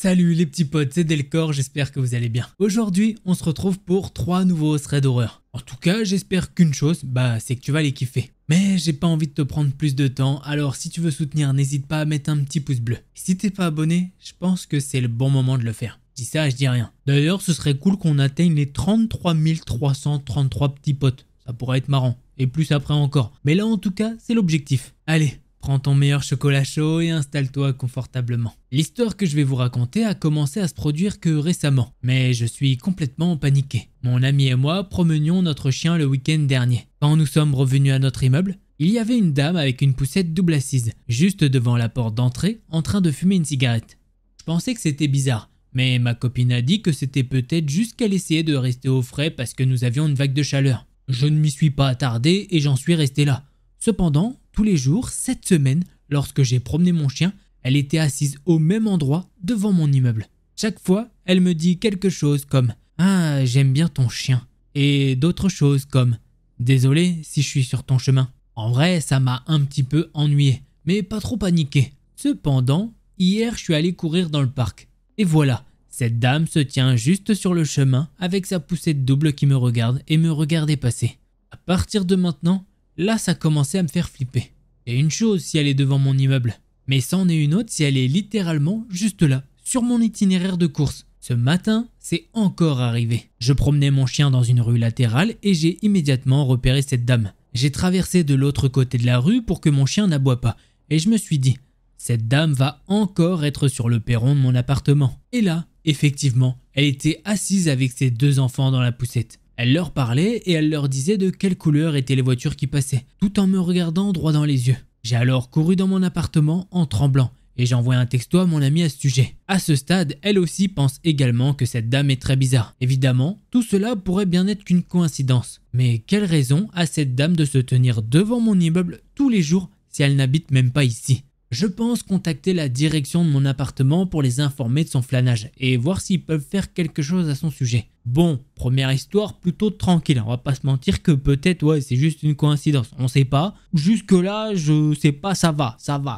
Salut les petits potes, c'est Delcor, j'espère que vous allez bien. Aujourd'hui, on se retrouve pour 3 nouveaux threads d'horreur. En tout cas, j'espère qu'une chose, c'est que tu vas les kiffer. Mais j'ai pas envie de te prendre plus de temps, alors si tu veux soutenir, n'hésite pas à mettre un petit pouce bleu. Si t'es pas abonné, je pense que c'est le bon moment de le faire. Je dis ça, je dis rien. D'ailleurs, ce serait cool qu'on atteigne les 33 333 petits potes. Ça pourrait être marrant. Et plus après encore. Mais là, en tout cas, c'est l'objectif. Allez, prends ton meilleur chocolat chaud et installe-toi confortablement. L'histoire que je vais vous raconter a commencé à se produire que récemment, mais je suis complètement paniqué. Mon ami et moi promenions notre chien le week-end dernier. Quand nous sommes revenus à notre immeuble, il y avait une dame avec une poussette double assise, juste devant la porte d'entrée, en train de fumer une cigarette. Je pensais que c'était bizarre, mais ma copine a dit que c'était peut-être juste qu'elle essayait de rester au frais parce que nous avions une vague de chaleur. Je ne m'y suis pas attardé et j'en suis resté là. Cependant, tous les jours, cette semaine, lorsque j'ai promené mon chien, elle était assise au même endroit devant mon immeuble. Chaque fois, elle me dit quelque chose comme « Ah, j'aime bien ton chien » et d'autres choses comme « Désolé si je suis sur ton chemin ». En vrai, ça m'a un petit peu ennuyé, mais pas trop paniqué. Cependant, hier, je suis allé courir dans le parc. Et voilà, cette dame se tient juste sur le chemin avec sa poussette double qui me regarde et me regardait passer. À partir de maintenant, là, ça commençait à me faire flipper. Et une chose si elle est devant mon immeuble, mais c'en est une autre si elle est littéralement juste là, sur mon itinéraire de course. Ce matin, c'est encore arrivé. Je promenais mon chien dans une rue latérale et j'ai immédiatement repéré cette dame. J'ai traversé de l'autre côté de la rue pour que mon chien n'aboie pas. Et je me suis dit, cette dame va encore être sur le perron de mon appartement. Et là, effectivement, elle était assise avec ses 2 enfants dans la poussette. Elle leur parlait et elle leur disait de quelle couleur étaient les voitures qui passaient, tout en me regardant droit dans les yeux. J'ai alors couru dans mon appartement en tremblant et j'ai envoyé un texto à mon amie à ce sujet. À ce stade, elle aussi pense également que cette dame est très bizarre. Évidemment, tout cela pourrait bien être qu'une coïncidence. Mais quelle raison a cette dame de se tenir devant mon immeuble tous les jours si elle n'habite même pas ici ? Je pense contacter la direction de mon appartement pour les informer de son flânage et voir s'ils peuvent faire quelque chose à son sujet. Bon, première histoire plutôt tranquille, on va pas se mentir que peut-être c'est juste une coïncidence, on sait pas. Jusque là, je sais pas, ça va.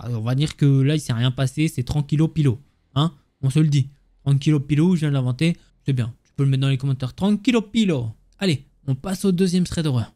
On va dire que là il s'est rien passé, c'est tranquillo pilo. Hein, on se le dit. Tranquillo pilo, je viens de l'inventer, c'est bien. Tu peux le mettre dans les commentaires, tranquillo pilo. Allez, on passe au deuxième thread d'horreur.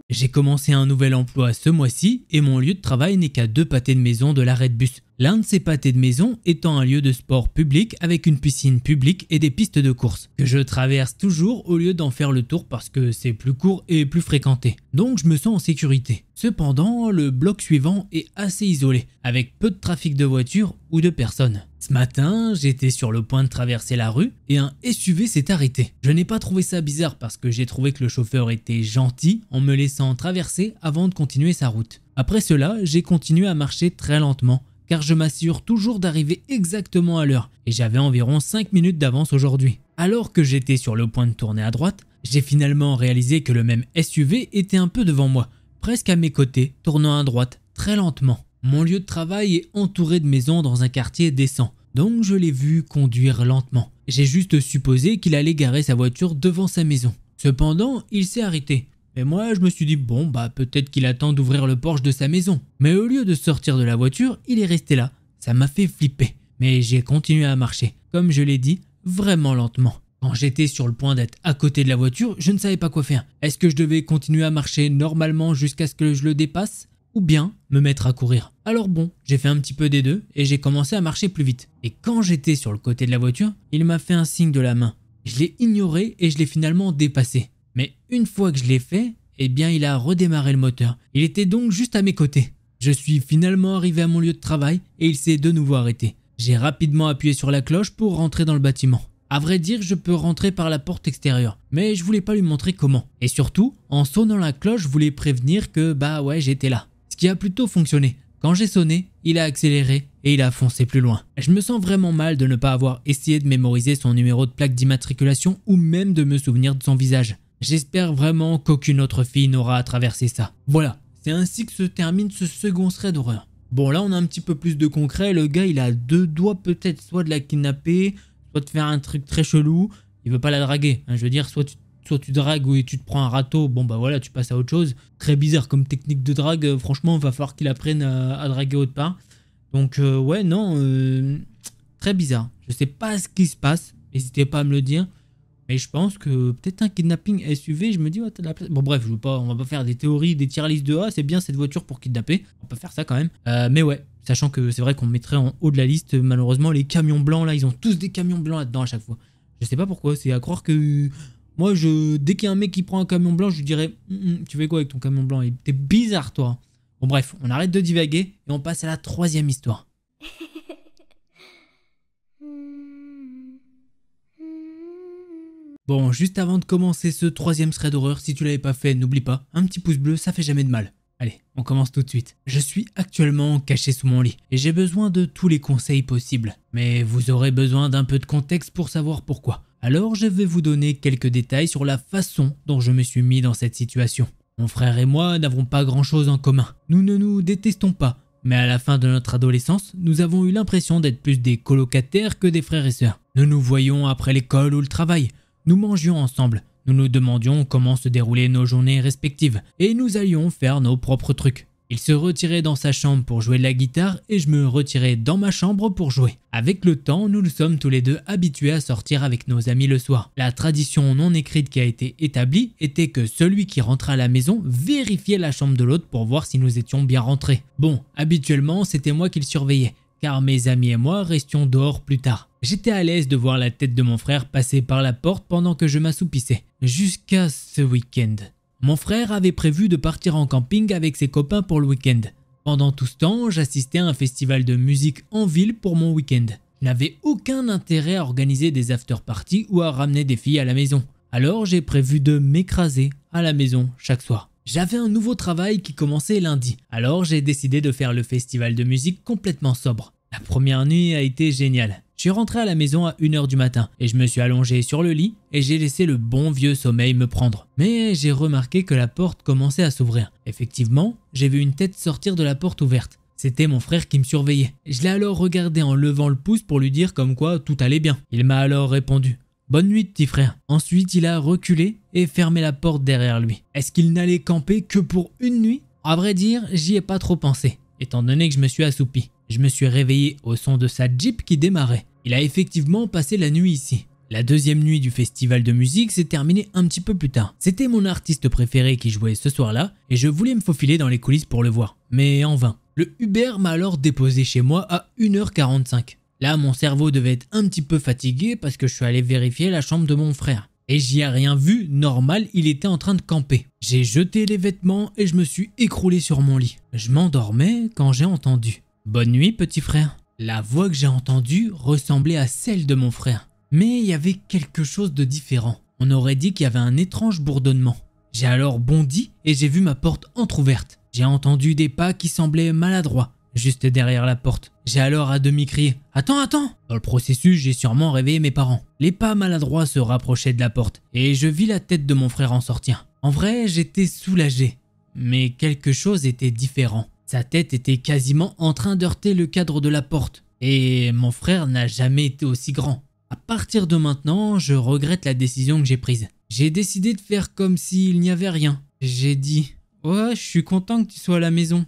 J'ai commencé un nouvel emploi ce mois-ci et mon lieu de travail n'est qu'à 2 pâtés de maison de l'arrêt de bus. L'un de ces pâtés de maison étant un lieu de sport public avec une piscine publique et des pistes de course, que je traverse toujours au lieu d'en faire le tour parce que c'est plus court et plus fréquenté. Donc je me sens en sécurité. Cependant, le bloc suivant est assez isolé, avec peu de trafic de voitures ou de personnes. Ce matin, j'étais sur le point de traverser la rue et un SUV s'est arrêté. Je n'ai pas trouvé ça bizarre parce que j'ai trouvé que le chauffeur était gentil en me laissant traverser avant de continuer sa route. Après cela, j'ai continué à marcher très lentement car je m'assure toujours d'arriver exactement à l'heure et j'avais environ 5 minutes d'avance aujourd'hui. Alors que j'étais sur le point de tourner à droite, j'ai finalement réalisé que le même SUV était un peu devant moi, presque à mes côtés, tournant à droite, très lentement. Mon lieu de travail est entouré de maisons dans un quartier décent, donc je l'ai vu conduire lentement. J'ai juste supposé qu'il allait garer sa voiture devant sa maison. Cependant, il s'est arrêté. Et moi, je me suis dit, peut-être qu'il attend d'ouvrir le porche de sa maison. Mais au lieu de sortir de la voiture, il est resté là. Ça m'a fait flipper. Mais j'ai continué à marcher, comme je l'ai dit, vraiment lentement. Quand j'étais sur le point d'être à côté de la voiture, je ne savais pas quoi faire. Est-ce que je devais continuer à marcher normalement jusqu'à ce que je le dépasse ? Ou bien me mettre à courir. Alors j'ai fait un petit peu des deux et j'ai commencé à marcher plus vite. Et quand j'étais sur le côté de la voiture, il m'a fait un signe de la main. Je l'ai ignoré et je l'ai finalement dépassé. Mais une fois que je l'ai fait, il a redémarré le moteur. Il était donc juste à mes côtés. Je suis finalement arrivé à mon lieu de travail et il s'est de nouveau arrêté. J'ai rapidement appuyé sur la cloche pour rentrer dans le bâtiment. À vrai dire, je peux rentrer par la porte extérieure, mais je voulais pas lui montrer comment. Et surtout, en sonnant la cloche, je voulais prévenir que j'étais là. Ce qui a plutôt fonctionné. Quand j'ai sonné, il a accéléré et il a foncé plus loin. Je me sens vraiment mal de ne pas avoir essayé de mémoriser son numéro de plaque d'immatriculation ou même de me souvenir de son visage. J'espère vraiment qu'aucune autre fille n'aura à traverser ça. Voilà, c'est ainsi que se termine ce second thread d'horreur. Bon, là on a un petit peu plus de concret, le gars il a 2 doigts peut-être soit de la kidnapper, soit de faire un truc très chelou, il veut pas la draguer, je veux dire soit Soit tu dragues ou tu te prends un râteau, bon bah voilà, tu passes à autre chose. Très bizarre comme technique de drague, franchement, va falloir qu'il apprenne à draguer autre part. Donc ouais, non, très bizarre. Je sais pas ce qui se passe, n'hésitez pas à me le dire. Mais je pense que peut-être un kidnapping SUV, je me dis, ouais, t'as de la place. Bon bref, on va pas faire des théories, des tier lists de A, c'est bien cette voiture pour kidnapper. On peut faire ça quand même. Mais ouais, sachant que c'est vrai qu'on mettrait en haut de la liste, malheureusement, les camions blancs, là, ils ont tous des camions blancs là-dedans à chaque fois. Je sais pas pourquoi, c'est à croire que... Moi, dès qu'il y a un mec qui prend un camion blanc, je lui dirais, tu fais quoi avec ton camion blanc? T'es bizarre, toi. Bon bref, on arrête de divaguer et on passe à la troisième histoire. Bon, juste avant de commencer ce troisième thread d'horreur, si tu l'avais pas fait, n'oublie pas, un petit pouce bleu, ça fait jamais de mal. Allez, on commence tout de suite. Je suis actuellement caché sous mon lit et j'ai besoin de tous les conseils possibles. Mais vous aurez besoin d'un peu de contexte pour savoir pourquoi. Alors je vais vous donner quelques détails sur la façon dont je me suis mis dans cette situation. Mon frère et moi n'avons pas grand chose en commun. Nous ne nous détestons pas. Mais à la fin de notre adolescence, nous avons eu l'impression d'être plus des colocataires que des frères et sœurs. Nous nous voyions après l'école ou le travail. Nous mangions ensemble, nous nous demandions comment se déroulaient nos journées respectives et nous allions faire nos propres trucs. Il se retirait dans sa chambre pour jouer de la guitare et je me retirais dans ma chambre pour jouer. Avec le temps, nous nous sommes tous les deux habitués à sortir avec nos amis le soir. La tradition non écrite qui a été établie était que celui qui rentrait à la maison vérifiait la chambre de l'autre pour voir si nous étions bien rentrés. Bon, habituellement, c'était moi qui le surveillais, car mes amis et moi restions dehors plus tard. J'étais à l'aise de voir la tête de mon frère passer par la porte pendant que je m'assoupissais. Jusqu'à ce week-end. Mon frère avait prévu de partir en camping avec ses copains pour le week-end. Pendant tout ce temps, j'assistais à un festival de musique en ville pour mon week-end. Je n'avais aucun intérêt à organiser des after-parties ou à ramener des filles à la maison. Alors j'ai prévu de m'écraser à la maison chaque soir. J'avais un nouveau travail qui commençait lundi. Alors j'ai décidé de faire le festival de musique complètement sobre. La première nuit a été géniale. Je suis rentré à la maison à 1h du matin et je me suis allongé sur le lit et j'ai laissé le bon vieux sommeil me prendre. Mais j'ai remarqué que la porte commençait à s'ouvrir. Effectivement, j'ai vu une tête sortir de la porte ouverte. C'était mon frère qui me surveillait. Je l'ai alors regardé en levant le pouce pour lui dire comme quoi tout allait bien. Il m'a alors répondu « Bonne nuit petit frère ». Ensuite il a reculé et fermé la porte derrière lui. Est-ce qu'il n'allait camper que pour une nuit? À vrai dire, j'y ai pas trop pensé, étant donné que je me suis assoupi. Je me suis réveillé au son de sa Jeep qui démarrait. Il a effectivement passé la nuit ici. La deuxième nuit du festival de musique s'est terminée un petit peu plus tard. C'était mon artiste préféré qui jouait ce soir-là et je voulais me faufiler dans les coulisses pour le voir. Mais en vain. Le Uber m'a alors déposé chez moi à 1h45. Là, mon cerveau devait être un petit peu fatigué parce que je suis allé vérifier la chambre de mon frère. Et j'y ai rien vu, normal, il était en train de camper. J'ai jeté les vêtements et je me suis écroulé sur mon lit. Je m'endormais quand j'ai entendu « Bonne nuit petit frère ». La voix que j'ai entendue ressemblait à celle de mon frère. Mais il y avait quelque chose de différent. On aurait dit qu'il y avait un étrange bourdonnement. J'ai alors bondi et j'ai vu ma porte entrouverte. J'ai entendu des pas qui semblaient maladroits, juste derrière la porte. J'ai alors à demi crié « Attends, attends !» Dans le processus, j'ai sûrement réveillé mes parents. Les pas maladroits se rapprochaient de la porte et je vis la tête de mon frère en sortir. En vrai, j'étais soulagé. Mais quelque chose était différent. Sa tête était quasiment en train d'heurter le cadre de la porte. Et mon frère n'a jamais été aussi grand. À partir de maintenant, je regrette la décision que j'ai prise. J'ai décidé de faire comme s'il n'y avait rien. J'ai dit « Ouais, je suis content que tu sois à la maison ».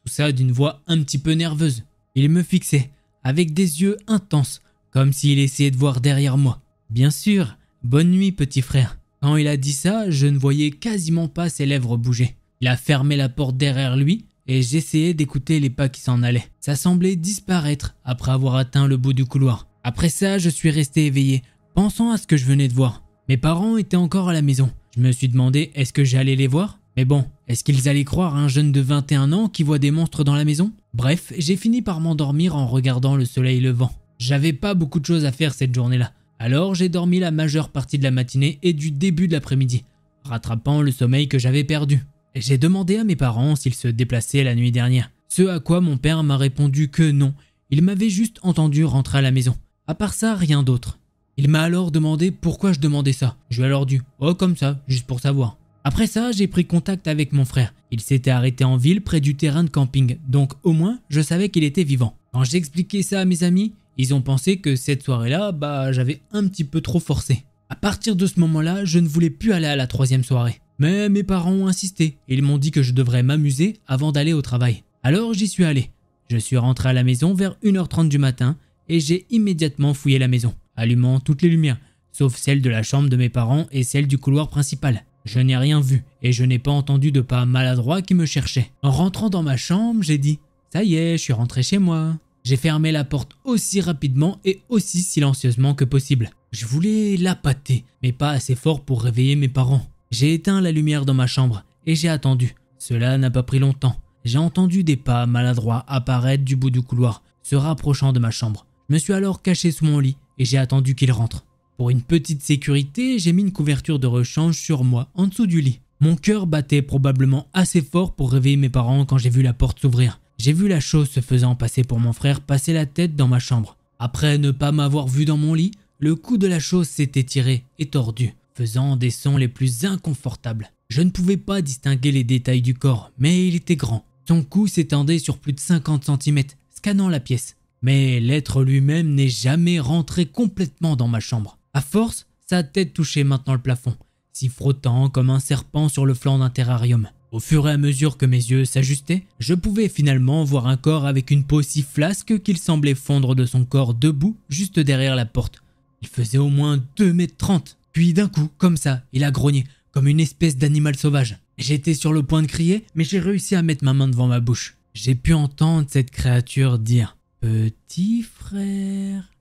Tout ça d'une voix un petit peu nerveuse. Il me fixait, avec des yeux intenses, comme s'il essayait de voir derrière moi. Bien sûr, bonne nuit petit frère. Quand il a dit ça, je ne voyais quasiment pas ses lèvres bouger. Il a fermé la porte derrière lui et j'essayais d'écouter les pas qui s'en allaient. Ça semblait disparaître après avoir atteint le bout du couloir. Après ça, je suis resté éveillé, pensant à ce que je venais de voir. Mes parents étaient encore à la maison. Je me suis demandé est-ce que j'allais les voir? Mais bon, est-ce qu'ils allaient croire à un jeune de 21 ans qui voit des monstres dans la maison? Bref, j'ai fini par m'endormir en regardant le soleil levant. J'avais pas beaucoup de choses à faire cette journée-là. Alors j'ai dormi la majeure partie de la matinée et du début de l'après-midi, rattrapant le sommeil que j'avais perdu. J'ai demandé à mes parents s'ils se déplaçaient la nuit dernière. Ce à quoi mon père m'a répondu que non, il m'avait juste entendu rentrer à la maison. À part ça, rien d'autre. Il m'a alors demandé pourquoi je demandais ça. Je lui ai alors dit « Oh comme ça, juste pour savoir ». Après ça, j'ai pris contact avec mon frère. Il s'était arrêté en ville près du terrain de camping, donc au moins je savais qu'il était vivant. Quand j'ai expliqué ça à mes amis, ils ont pensé que cette soirée-là, j'avais un petit peu trop forcé. À partir de ce moment-là, je ne voulais plus aller à la troisième soirée. Mais mes parents ont insisté et ils m'ont dit que je devrais m'amuser avant d'aller au travail. Alors j'y suis allé. Je suis rentré à la maison vers 1h30 du matin et j'ai immédiatement fouillé la maison, allumant toutes les lumières, sauf celle de la chambre de mes parents et celle du couloir principal. Je n'ai rien vu et je n'ai pas entendu de pas maladroit qui me cherchait. En rentrant dans ma chambre, j'ai dit « Ça y est, je suis rentré chez moi ». J'ai fermé la porte aussi rapidement et aussi silencieusement que possible. Je voulais l'appâter, mais pas assez fort pour réveiller mes parents. J'ai éteint la lumière dans ma chambre et j'ai attendu. Cela n'a pas pris longtemps. J'ai entendu des pas maladroits apparaître du bout du couloir, se rapprochant de ma chambre. Je me suis alors caché sous mon lit et j'ai attendu qu'ils rentrent. Pour une petite sécurité, j'ai mis une couverture de rechange sur moi en dessous du lit. Mon cœur battait probablement assez fort pour réveiller mes parents quand j'ai vu la porte s'ouvrir. J'ai vu la chose se faisant passer pour mon frère passer la tête dans ma chambre. Après ne pas m'avoir vu dans mon lit, le cou de la chose s'était tiré et tordu, faisant des sons les plus inconfortables. Je ne pouvais pas distinguer les détails du corps, mais il était grand. Son cou s'étendait sur plus de 50 cm, scannant la pièce. Mais l'être lui-même n'est jamais rentré complètement dans ma chambre. À force, sa tête touchait maintenant le plafond, s'y frottant comme un serpent sur le flanc d'un terrarium. Au fur et à mesure que mes yeux s'ajustaient, je pouvais finalement voir un corps avec une peau si flasque qu'il semblait fondre de son corps debout juste derrière la porte. Il faisait au moins 2,30 m. Puis d'un coup, comme ça, il a grogné, comme une espèce d'animal sauvage. J'étais sur le point de crier, mais j'ai réussi à mettre ma main devant ma bouche. J'ai pu entendre cette créature dire « Petit frère,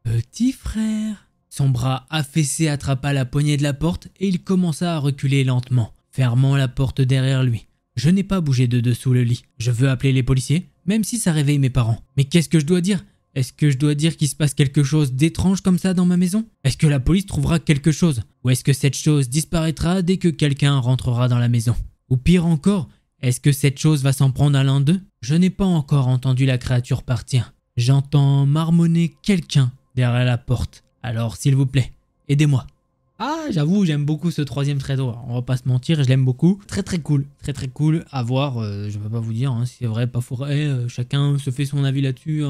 petit frère ». Son bras affaissé attrapa la poignée de la porte et il commença à reculer lentement, fermant la porte derrière lui. Je n'ai pas bougé de dessous le lit. Je veux appeler les policiers, même si ça réveille mes parents. Mais qu'est-ce que je dois dire ? Est-ce que je dois dire qu'il se passe quelque chose d'étrange comme ça dans ma maison? Est-ce que la police trouvera quelque chose? Ou est-ce que cette chose disparaîtra dès que quelqu'un rentrera dans la maison? Ou pire encore, est-ce que cette chose va s'en prendre à l'un d'eux? Je n'ai pas encore entendu la créature partir. J'entends marmonner quelqu'un derrière la porte. Alors s'il vous plaît, aidez-moi. Ah, j'avoue, j'aime beaucoup ce troisième trésor. On va pas se mentir, je l'aime beaucoup. Très cool, très cool à voir. Je peux pas vous dire si c'est vrai, pas vrai. Chacun se fait son avis là-dessus.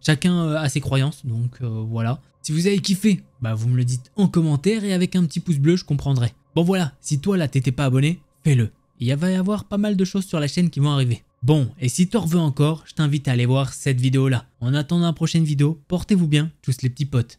Chacun a ses croyances, donc voilà. Si vous avez kiffé, bah vous me le dites en commentaire et avec un petit pouce bleu, je comprendrai. Bon voilà, si toi là t'étais pas abonné, fais-le. Il va y avoir pas mal de choses sur la chaîne qui vont arriver. Bon, et si t'en veux encore, je t'invite à aller voir cette vidéo là. En attendant la prochaine vidéo, portez-vous bien, tous les petits potes.